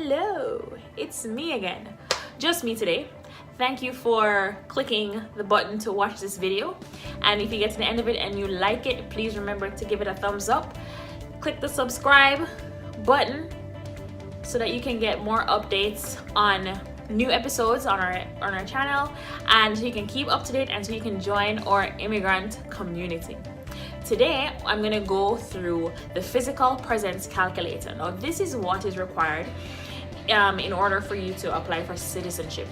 Hello, it's me again, just me today. Thank you for clicking the button to watch this video, and if you get to the end of it and you like it, please remember to give it a thumbs up. Click the subscribe button so that you can get more updates on new episodes on our channel, and so you can keep up to date and so you can join our immigrant community. Today I'm going to go through the physical presence calculator. Now this is what is required in order for you to apply for citizenship.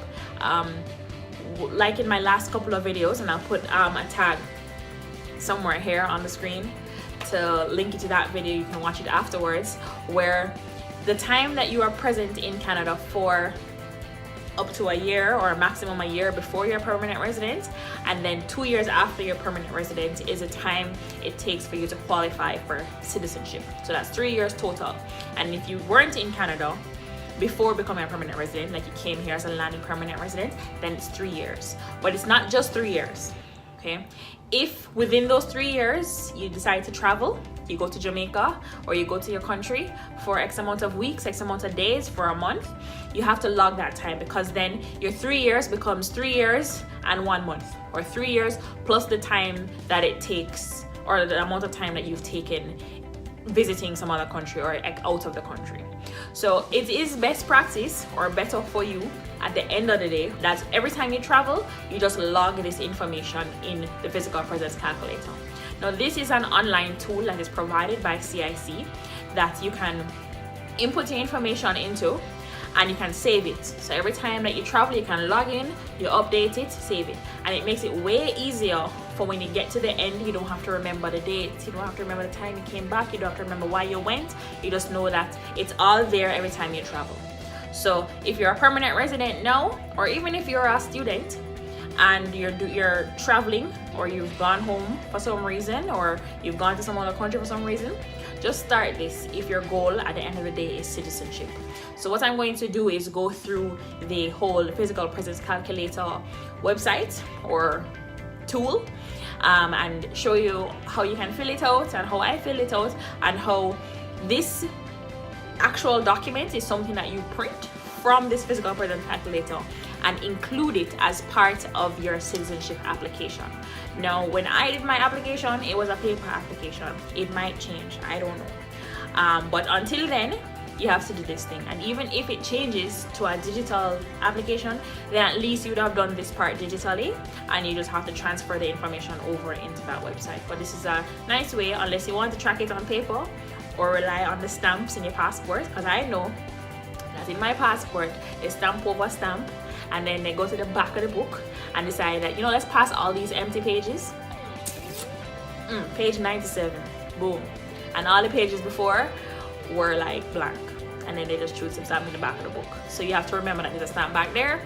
Like in my last couple of videos, and I'll put a tag somewhere here on the screen to link you to that video. You can watch it afterwards, where the time that you are present in Canada for up to a year or a maximum a year before you're a permanent resident, and then 2 years after you're permanent resident is the time it takes for you to qualify for citizenship. So that's 3 years total. And if you weren't in Canada before becoming a permanent resident, like you came here as a landing permanent resident, then it's 3 years. But it's not just 3 years, okay? If within those 3 years you decide to travel, you go to Jamaica or you go to your country for X amount of weeks, X amount of days, for a month, you have to log that time, because then your 3 years becomes 3 years and 1 month, or 3 years plus the time that it takes, or the amount of time that you've taken visiting some other country or out of the country. So it is best practice, or better for you at the end of the day, that every time you travel, you just log this information in the physical presence calculator. Now this is an online tool that is provided by CIC that you can input your information into and you can save it. So every time that you travel, you can log in, you update it, save it, and it makes it way easier for when you get to the end. You don't have to remember the dates, you don't have to remember the time you came back, you don't have to remember why you went. You just know that it's all there every time you travel. So if you're a permanent resident now, or even if you're a student and you're traveling, or you've gone home for some reason, or you've gone to some other country for some reason, just start this if your goal at the end of the day is citizenship. So what I'm going to do is go through the whole physical presence calculator website or tool, and show you how you can fill it out, and how I fill it out, and how this actual document is something that you print from this physical presence calculator and include it as part of your citizenship application. Now, when I did my application, it was a paper application. It might change, I don't know. But until then, you have to do this thing. And even if it changes to a digital application, then at least you would have done this part digitally, and you just have to transfer the information over into that website. But this is a nice way, unless you want to track it on paper or rely on the stamps in your passport, because I know that in my passport, they stamp over stamp, and then they go to the back of the book and decide that, let's pass all these empty pages. Page 97, boom. And all the pages before were like blank, and then they just choose to stamp in the back of the book. So you have to remember that there's a stamp back there.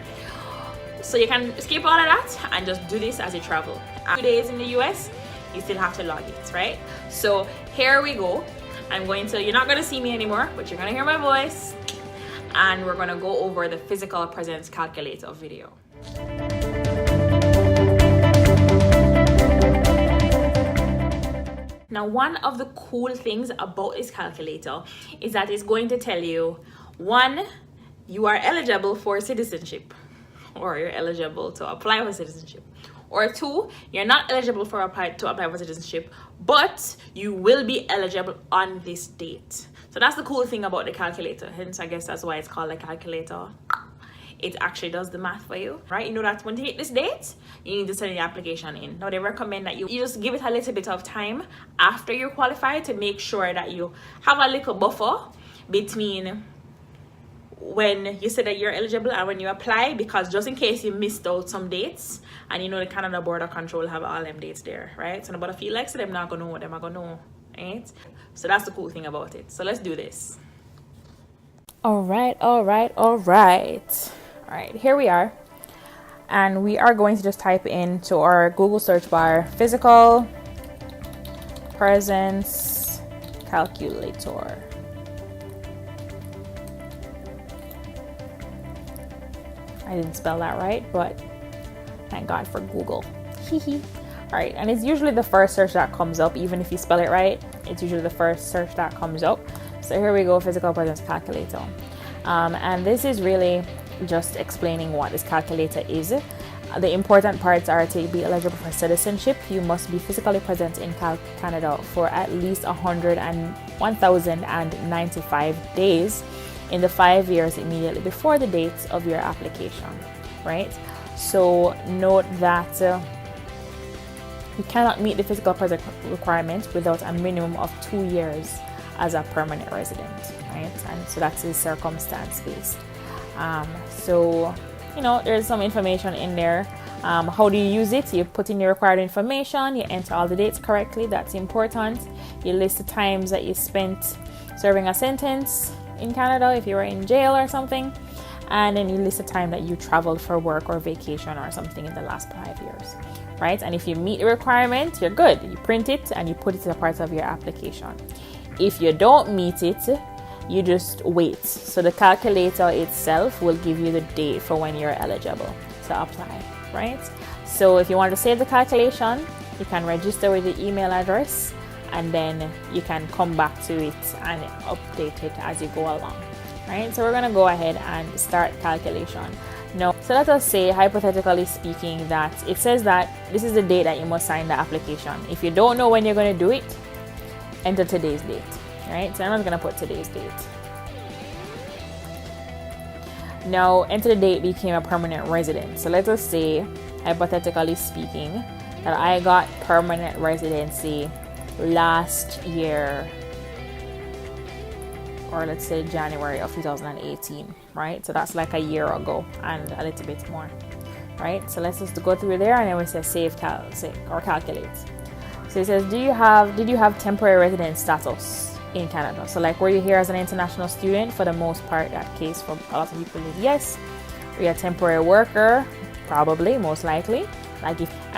So you can skip all of that and just do this as you travel. 2 days in the US, you still have to log it, right? So here we go. You're not gonna see me anymore, but you're gonna hear my voice, and we're gonna go over the physical presence calculator video. Now, one of the cool things about this calculator is that it's going to tell you, 1, you are eligible for citizenship, or you're eligible to apply for citizenship. Or 2, you're not eligible to apply for citizenship, but you will be eligible on this date. So that's the cool thing about the calculator. Hence, I guess that's why it's called a calculator. It actually does the math for you, right? You know that when you hit this date, you need to send your application in. Now, they recommend that you just give it a little bit of time after you qualify to make sure that you have a little buffer between when you say that you're eligible and when you apply, because just in case you missed out some dates, and the Canada Border Control have all them dates there, right? So nobody feel like them not gonna know what them are gonna know, right? So that's the cool thing about it. So let's do this. All right, here we are, and we are going to just type into our Google search bar, physical presence calculator. I didn't spell that right, but thank God for Google. All right, and it's usually the first search that comes up. Even if you spell it right, it's usually the first search that comes up. So here we go, physical presence calculator. And this is really just explaining what this calculator is. The important parts are to be eligible for citizenship. You must be physically present in Canada for at least 1,095 days in the 5 years immediately before the date of your application, right? So note that you cannot meet the physical presence requirement without a minimum of 2 years as a permanent resident, right? And so that's the circumstance based. So there's some information in there. How do you use it? You put in your required information, you enter all the dates correctly, that's important. You list the times that you spent serving a sentence in Canada if you were in jail or something, and then you list the time that you traveled for work or vacation or something in the last 5 years, right? And if you meet the requirement, you're good. You print it and you put it as a part of your application. If you don't meet it, you just wait. So the calculator itself will give you the date for when you're eligible to apply, right? So if you want to save the calculation, you can register with the email address, and then you can come back to it and update it as you go along, right? So we're going to go ahead and start calculation. Now, so let us say, hypothetically speaking, that it says that this is the date that you must sign the application. If you don't know when you're going to do it, enter today's date. Right, so I'm not gonna put today's date. Now, enter the date became a permanent resident. So let us say, hypothetically speaking, that I got permanent residency last year, or let's say January of 2018, right? So that's like a year ago and a little bit more, right? So let's just go through there and then we say save or calculate. So it says, did you have temporary resident status in Canada? So like, were you here as an international student? For the most part, that case for a lot of people is yes. Were you a temporary worker? Probably, most likely. And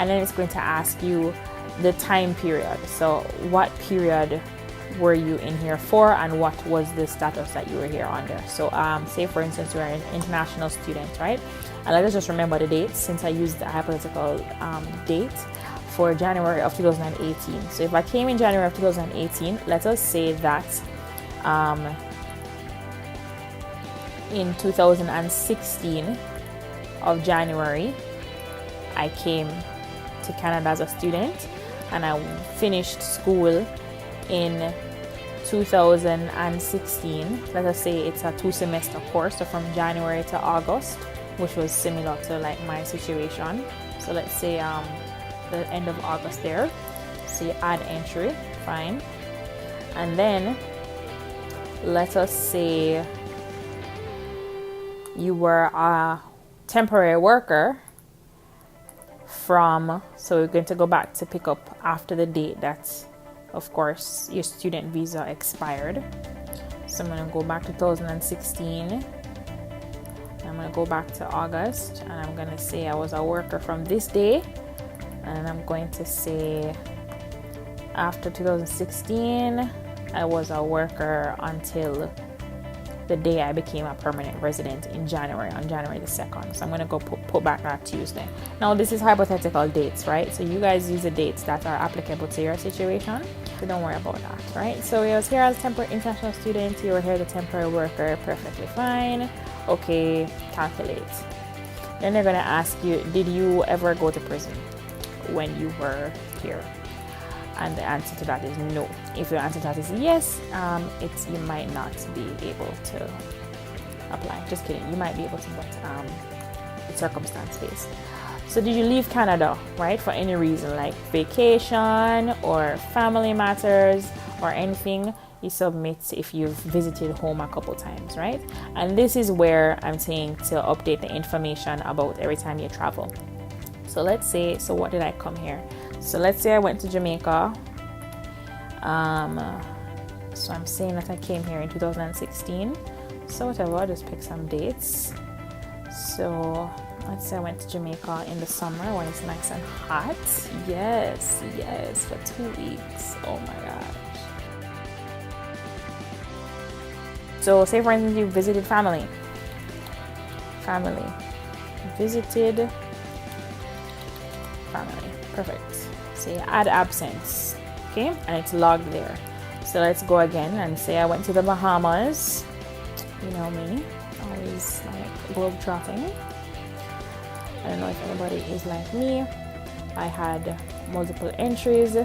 then it's going to ask you the time period. So what period were you in here for, and what was the status that you were here under? So say for instance you're an international student, right? And let us just remember the dates, since I used the hypothetical date for January of 2018. So if I came in January of 2018, let us say that in 2016 of January, I came to Canada as a student, and I finished school in 2016. Let us say it's a 2-semester course, so from January to August, which was similar to like my situation. So let's say the end of August there. So you add entry, fine. And then let us say you were a temporary worker so we're going to go back to pick up after the date that, of course, your student visa expired. So I'm going to go back to 2016. I'm going to go back to August, and I'm going to say I was a worker from this day. And I'm going to say after 2016, I was a worker until the day I became a permanent resident on January the 2nd. So I'm going to go put back that Tuesday. Now, this is hypothetical dates, right? So you guys use the dates that are applicable to your situation. So don't worry about that, right? So I was here as a temporary international student. You were here as a temporary worker. Perfectly fine. Okay, calculate. Then they're going to ask you, did you ever go to prison when you were here? And the answer to that is no. If your answer to that is yes, you might not be able to apply. Just kidding, you might be able to, but it's circumstance based. So did you leave Canada, right, for any reason, like vacation or family matters or anything? You submit if you've visited home a couple times, right? And this is where I'm saying to update the information about every time you travel. So let's say, so what did I come here? So let's say I went to Jamaica. So I'm saying that I came here in 2016. So whatever, I'll just pick some dates. So let's say I went to Jamaica in the summer when it's nice and hot. Yes, for 2 weeks. Oh my gosh. So say for instance you visited family. Visited family. Perfect. So you add absence, okay, and it's logged there. So let's go again and say I went to the Bahamas You know me, always like globe trotting. I don't know if anybody is like me. I had multiple entries.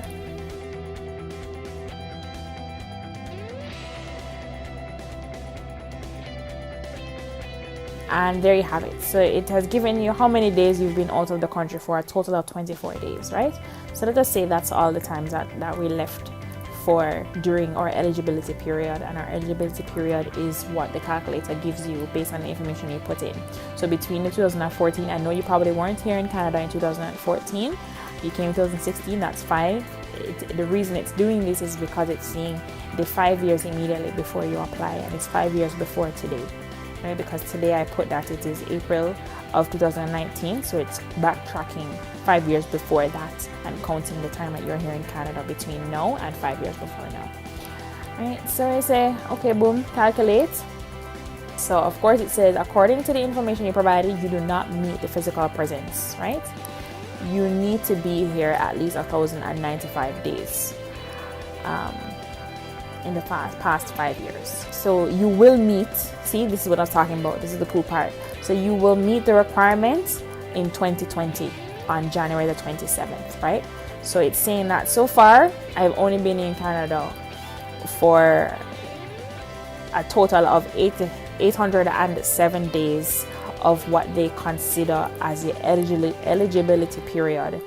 And there you have it. So it has given you how many days you've been out of the country for, a total of 24 days, right? So let us say that's all the times that we left for during our eligibility period, and our eligibility period is what the calculator gives you based on the information you put in. So between the 2014, I know you probably weren't here in Canada in 2014, you came in 2016, that's fine. The reason it's doing this is because it's seeing the 5 years immediately before you apply, and it's 5 years before today. Right, because today I put that it is April of 2019, so it's backtracking 5 years before that and counting the time that you're here in Canada between now and 5 years before now. Right, so I say, okay, boom, calculate. So of course it says, according to the information you provided, you do not meet the physical presence, right? You need to be here at least 1,095 days. In the past 5 years. So you will meet, see, this is what I was talking about, this is the cool part. So you will meet the requirements in 2020 on January the 27th, right? So it's saying that so far I've only been in Canada for a total of 807 days of what they consider as the eligibility period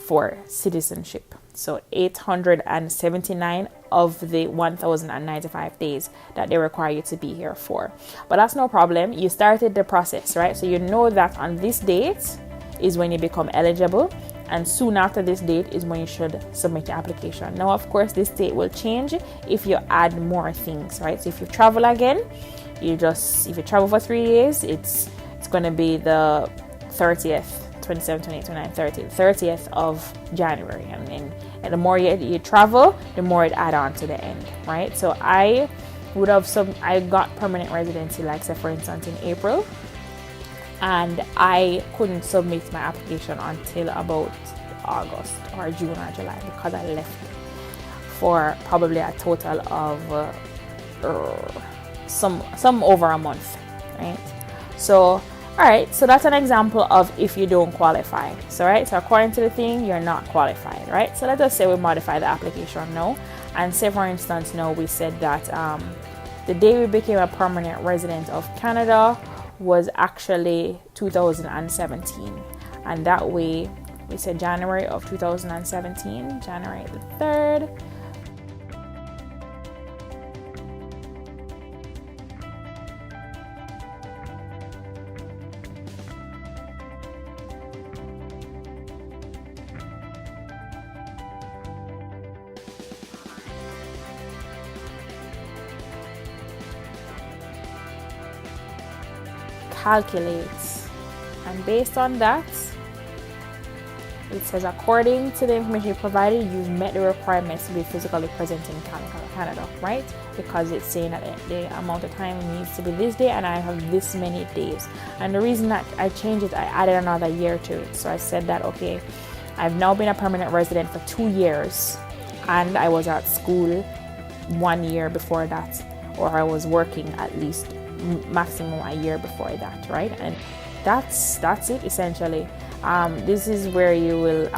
for citizenship. So 879 of the 1,095 days that they require you to be here for. But that's no problem. You started the process, right? So you know that on this date is when you become eligible, and soon after this date is when you should submit your application. Now, of course, this date will change if you add more things, right? So if you travel again, if you travel for 3 days, it's going to be the 30th, 27, 28, 29, 30, 30th of January. And the more you travel, the more it add on to the end, right? So I got permanent residency, like say for instance in April, and I couldn't submit my application until about August or June or July, because I left for probably a total of some over a month, right? So alright, so that's an example of if you don't qualify. So right, so according to the thing, you're not qualified, right? So let us say we modify the application now, and say for instance now we said that the day we became a permanent resident of Canada was actually 2017, and that way we said January of 2017, January the 3rd. Calculates, and based on that it says according to the information you provided, you've met the requirements to be physically present in Canada, right? Because it's saying that the amount of time needs to be this day, and I have this many days. And the reason that I changed it, I added another year to it. So I said that, okay, I've now been a permanent resident for 2 years, and I was at school 1 year before that, or I was working at least maximum a year before that, right? And that's it essentially. This is where you will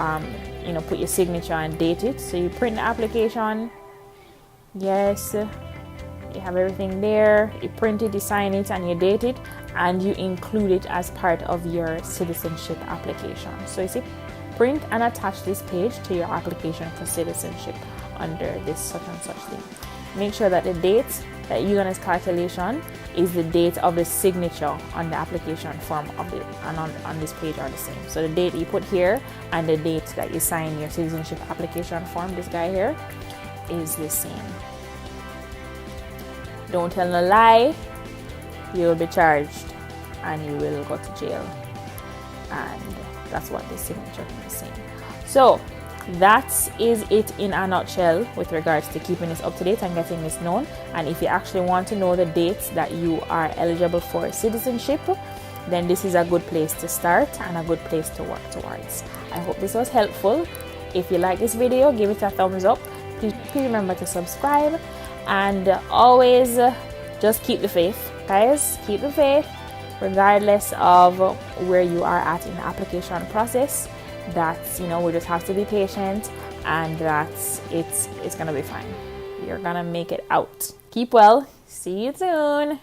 put your signature and date it. So you print the application, yes, you have everything there, you print it, you sign it, and you date it, and you include it as part of your citizenship application. So you see, print and attach this page to your application for citizenship under this such and such thing. Make sure that the date that you use as calculation is the date of the signature on the application form on this page are the same. So the date you put here and the date that you sign your citizenship application form, this guy here, is the same. Don't tell no lie, you will be charged and you will go to jail. And that's what the signature is saying. So that is it in a nutshell with regards to keeping this up to date and getting this known. And if you actually want to know the dates that you are eligible for citizenship, then this is a good place to start and a good place to work towards. I hope this was helpful. If you like this video, give it a thumbs up. Please remember to subscribe, and always just keep the faith. guys, keep the faith regardless of where you are at in the application process. That's, we just have to be patient, and that's it's gonna be fine. You're gonna make it out. Keep well. See you soon.